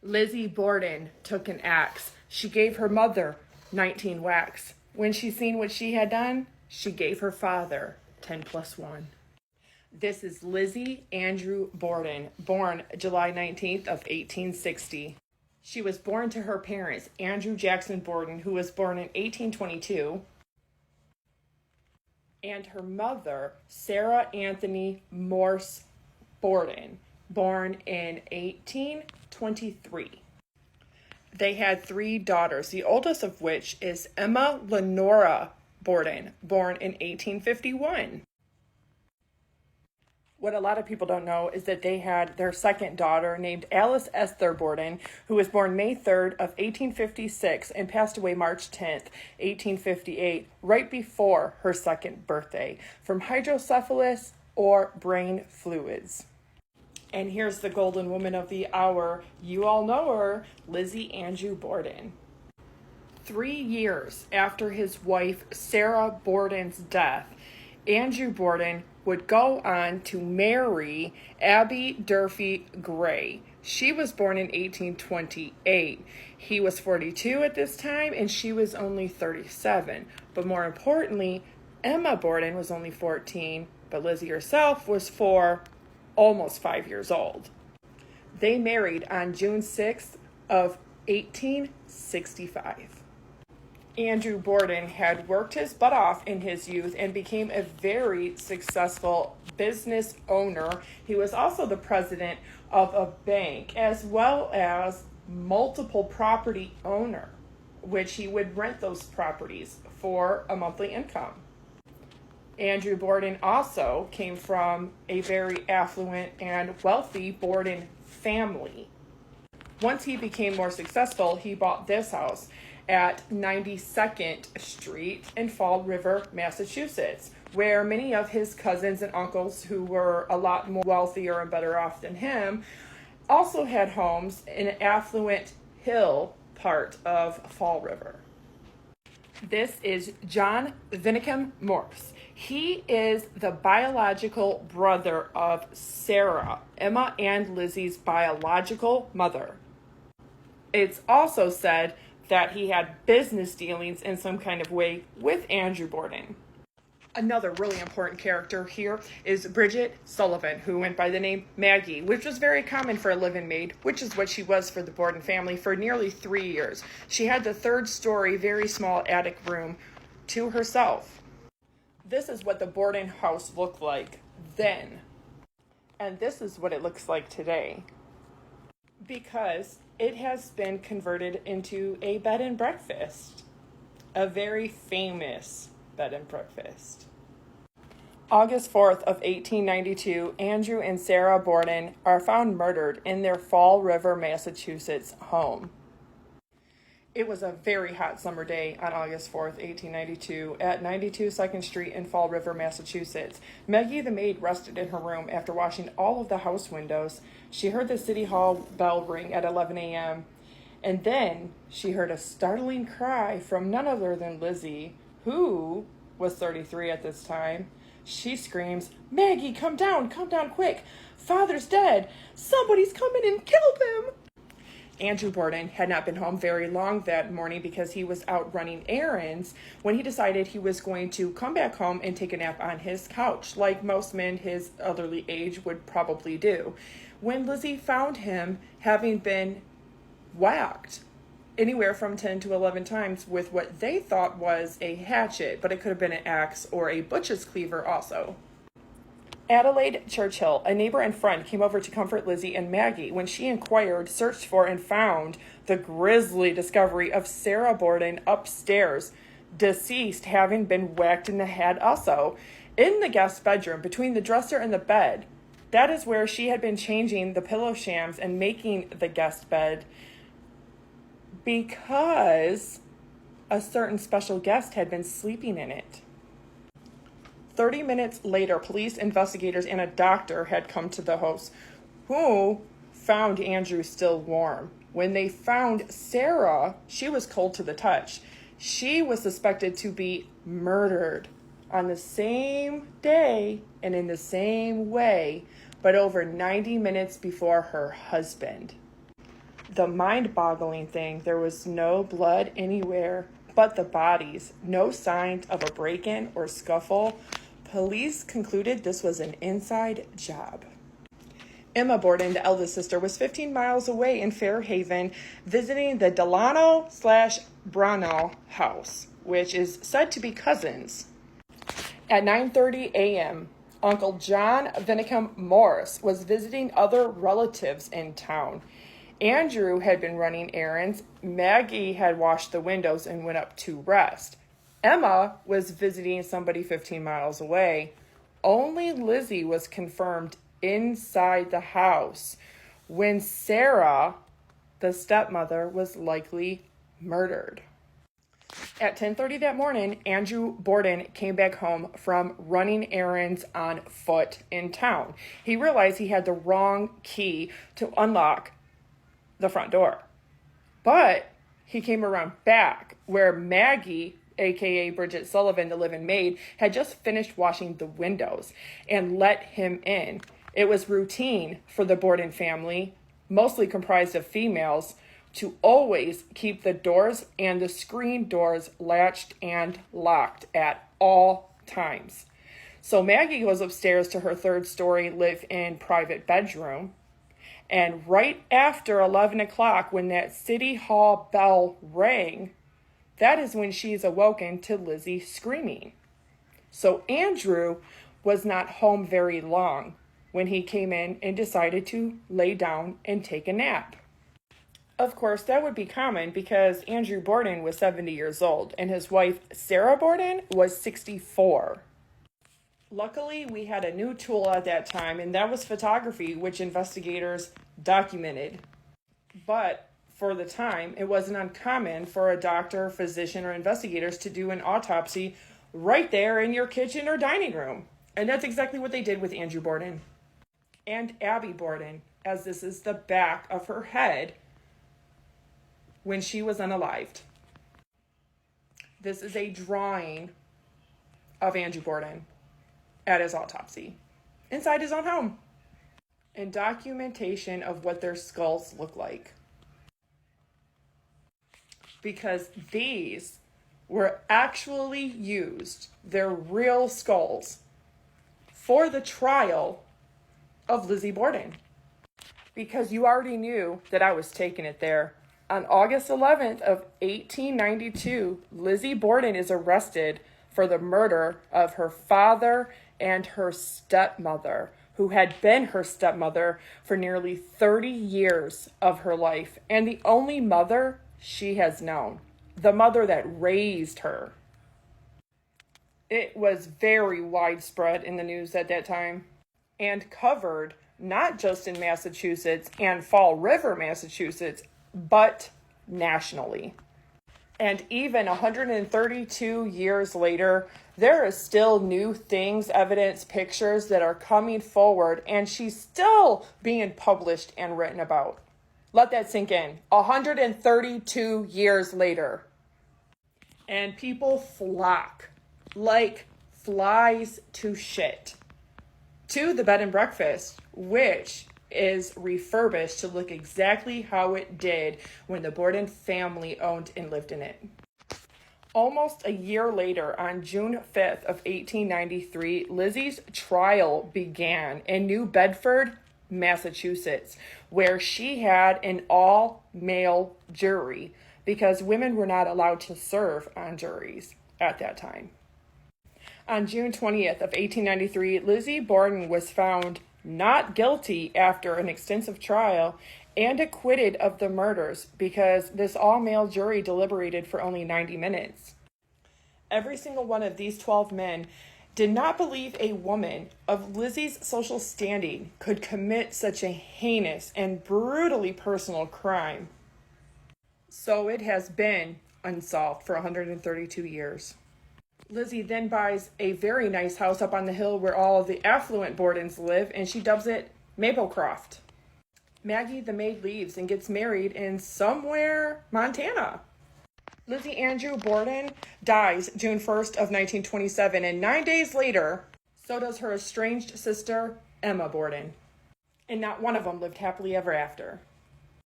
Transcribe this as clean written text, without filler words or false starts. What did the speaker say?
Lizzie Borden took an axe. She gave her mother 19 whacks. When she seen what she had done, she gave her father 10 plus 1. This is Lizzie Andrew Borden, born July 19th of 1860. She was born to her parents, Andrew Jackson Borden, who was born in 1822, and her mother, Sarah Anthony Morse Borden, born in 1823. They had 3 daughters, the oldest of which is Emma Lenora Borden, born in 1851. What a lot of people don't know is that they had their second daughter named Alice Esther Borden, who was born May 3rd of 1856 and passed away March 10th, 1858, right before her second birthday, from hydrocephalus or brain fluids. And here's the golden woman of the hour. You all know her, Lizzie Andrew Borden. 3 years after his wife Sarah Borden's death, Andrew Borden would go on to marry Abby Durfee Gray. She was born in 1828. He was 42 at this time, and she was only 37. But more importantly, Emma Borden was only 14, but Lizzie herself was almost 5 years old. They married on June 6th of 1865. Andrew Borden had worked his butt off in his youth and became a very successful business owner. He was also the president of a bank as well as multiple property owner, which he would rent those properties for a monthly income. Andrew Borden also came from a very affluent and wealthy Borden family. Once he became more successful, he bought this house at 92nd Street in Fall River, Massachusetts, where many of his cousins and uncles who were a lot more wealthier and better off than him also had homes in an affluent hill part of Fall River. This is John Vinicum Morse. He is the biological brother of Sarah, Emma and Lizzie's biological mother. It's also said that he had business dealings in some kind of way with Andrew Borden. Another really important character here is Bridget Sullivan, who went by the name Maggie, which was very common for a live-in maid, which is what she was for the Borden family for nearly 3 years. She had the 3rd-story, very small attic room to herself. This is what the Borden house looked like then, and this is what it looks like today, because it has been converted into a bed and breakfast, a very famous bed and breakfast. August 4th of 1892, Andrew and Sarah Borden are found murdered in their Fall River, Massachusetts home. It was a very hot summer day on August 4th, 1892, at 92 2nd Street in Fall River, Massachusetts. Maggie the maid rested in her room after washing all of the house windows. She heard the City Hall bell ring at 11 a.m., and then she heard a startling cry from none other than Lizzie, who was 33 at this time. She screams, "Maggie, come down quick! Father's dead! Somebody's coming and killed him!" Andrew Borden had not been home very long that morning because he was out running errands when he decided he was going to come back home and take a nap on his couch, like most men his elderly age would probably do, when Lizzie found him having been whacked anywhere from 10 to 11 times with what they thought was a hatchet, but it could have been an axe or a butcher's cleaver also. Adelaide Churchill, a neighbor and friend, came over to comfort Lizzie and Maggie when she inquired, searched for, and found the grisly discovery of Sarah Borden upstairs, deceased, having been whacked in the head also, in the guest bedroom between the dresser and the bed. That is where she had been changing the pillow shams and making the guest bed because a certain special guest had been sleeping in it. 30 minutes later, police investigators and a doctor had come to the house, who found Andrew still warm. When they found Sarah, she was cold to the touch. She was suspected to be murdered on the same day and in the same way, but over 90 minutes before her husband. The mind-boggling thing, there was no blood anywhere but the bodies, no signs of a break-in or scuffle. Police concluded this was an inside job. Emma Borden, the eldest sister, was 15 miles away in Fairhaven visiting the Delano/Brownell house, which is said to be cousins. At 9:30 a.m., Uncle John Vinicum Morris was visiting other relatives in town. Andrew had been running errands. Maggie had washed the windows and went up to rest. Emma was visiting somebody 15 miles away. Only Lizzie was confirmed inside the house when Sarah, the stepmother, was likely murdered. At 10:30 that morning, Andrew Borden came back home from running errands on foot in town. He realized he had the wrong key to unlock the front door. But he came around back where Maggie, aka Bridget Sullivan, the live-in maid, had just finished washing the windows and let him in. It was routine for the Borden family, mostly comprised of females, to always keep the doors and the screen doors latched and locked at all times. So Maggie goes upstairs to her third-story live-in private bedroom. And right after 11 o'clock, when that city hall bell rang, that is when she's awoken to Lizzie screaming. So Andrew was not home very long when he came in and decided to lay down and take a nap. Of course, that would be common because Andrew Borden was 70 years old and his wife, Sarah Borden, was 64. Luckily, we had a new tool at that time, and that was photography, which investigators documented. But for the time, it wasn't uncommon for a doctor, physician, or investigators to do an autopsy right there in your kitchen or dining room. And that's exactly what they did with Andrew Borden and Abby Borden, as this is the back of her head when she was unalived. This is a drawing of Andrew Borden at his autopsy inside his own home, and documentation of what their skulls look like, because these were actually used, their real skulls, for the trial of Lizzie Borden. Because you already knew that I was taking it there. On August 11th of 1892, Lizzie Borden is arrested for the murder of her father and her stepmother, who had been her stepmother for nearly 30 years of her life, and the only mother she has known, the mother that raised her. It was very widespread in the news at that time and covered not just in Massachusetts and Fall River, Massachusetts, but nationally. And even 132 years later, there is still new things, evidence, pictures that are coming forward, and she's still being published and written about. Let that sink in. 132 years later. And people flock like flies to shit to the bed and breakfast, which is refurbished to look exactly how it did when the Borden family owned and lived in it. Almost a year later, on June 5th of 1893, Lizzie's trial began in New Bedford, Massachusetts, where she had an all-male jury because women were not allowed to serve on juries at that time. On June 20th of 1893, Lizzie Borden was found not guilty after an extensive trial and acquitted of the murders because this all-male jury deliberated for only 90 minutes. Every single one of these 12 men did not believe a woman of Lizzie's social standing could commit such a heinous and brutally personal crime. So it has been unsolved for 132 years. Lizzie then buys a very nice house up on the hill where all of the affluent Bordens live, and she dubs it Maplecroft. Maggie, the maid, leaves and gets married in somewhere Montana. Lizzie Andrew Borden dies June 1st of 1927, and 9 days later, so does her estranged sister, Emma Borden. And not one of them lived happily ever after.